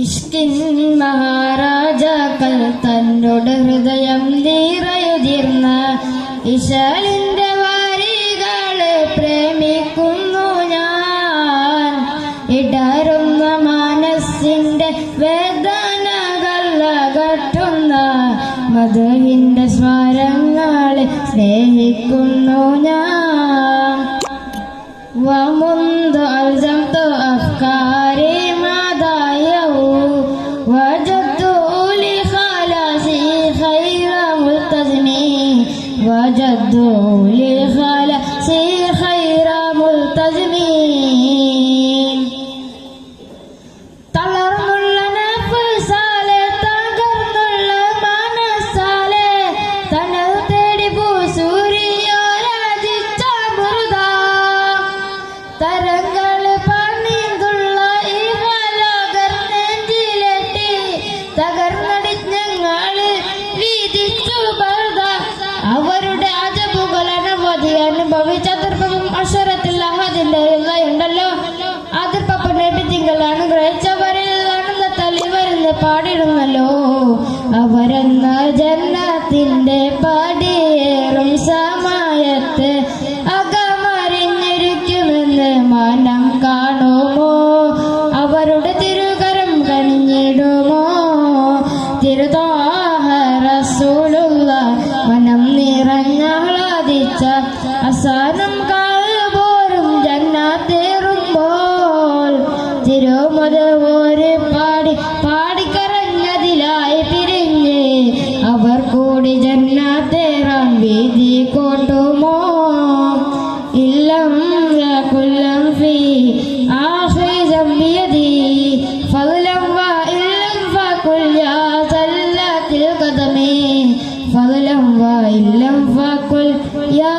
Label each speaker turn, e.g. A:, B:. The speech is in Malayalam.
A: ഇഷ്കിൻ മഹാരാജാക്കൾ തന്നോട് ഹൃദയം നീറയുതിർന്ന ഇശലിന്റെ വാരികളെ പ്രേമിക്കുന്നു ഞാൻ. ഇടറുന്ന മനസ്സിന്റെ വേദനകൾ അകറ്റുന്ന മധുവിന്റെ സ്വരങ്ങളെ സ്നേഹിക്കുന്നു ഞാൻ. ومنذ ألزمت أفكاري ما ضايعه وجدت لخلاصي خير ملتزم وجدت لخلاصي خير ملتزم. തളർന്നുള്ള നഫ്സാലെ തകർന്നുള്ള മനസ്സാലെ തണൽ തേടി സൂര്യോരാജിച്ച മൃദ തരങ്ങൾ പണിതുള്ള ഇഹലോകർ നെഞ്ചിലെത്തി തകർന്നടിഞ്ഞങ്ങള് വീതിച്ചു ബർദ. അവരുടെ അജബുകൾ അനവധി അനുഭവിച്ച അതിർപ്പവും അക്ഷരത്തിൽ അഹദിന്റെ ഉണ്ടല്ലോ. അതിർപ്പ നബിതികൾ അനുഗ്രഹിച്ചവരിൽ ആനന്ദത്താൽ ഇവരെന്ന് പാടിടുന്നല്ലോ. അവരെന്ന ജന്നത്തിന്റെ പടിയേറും സമയത്ത് അകമറിഞ്ഞിരിക്കുമെന്ന് മനം കാണുമോ? അവരുടെ തിരുകരം കനിഞ്ഞിടുമോ? തിരുതാഹ റസൂലുള്ള മനം നിറഞ്ഞാഹ്ലാദിച്ച അസാനം കാൽപോരും ജന്നാത്തേറുമ്പോൾ തിരുമുത ഒരു പാടിക്കരഞ്ഞതിലായി പിരിഞ്ഞ് അവർ കൂടി ജന്നാത്തേറാൻ വീതി കൊണ്ടുമോ? ഇല്ലം കുല്ലം ഫീ ആഖിരി ജംബിയദി ഫളലം വ ഇല്ലം ഫകുൽ യാ സല്ലത്തിൽ ഖദമി ഫളലം വ ഇല്ലം ഫകുൽ യാ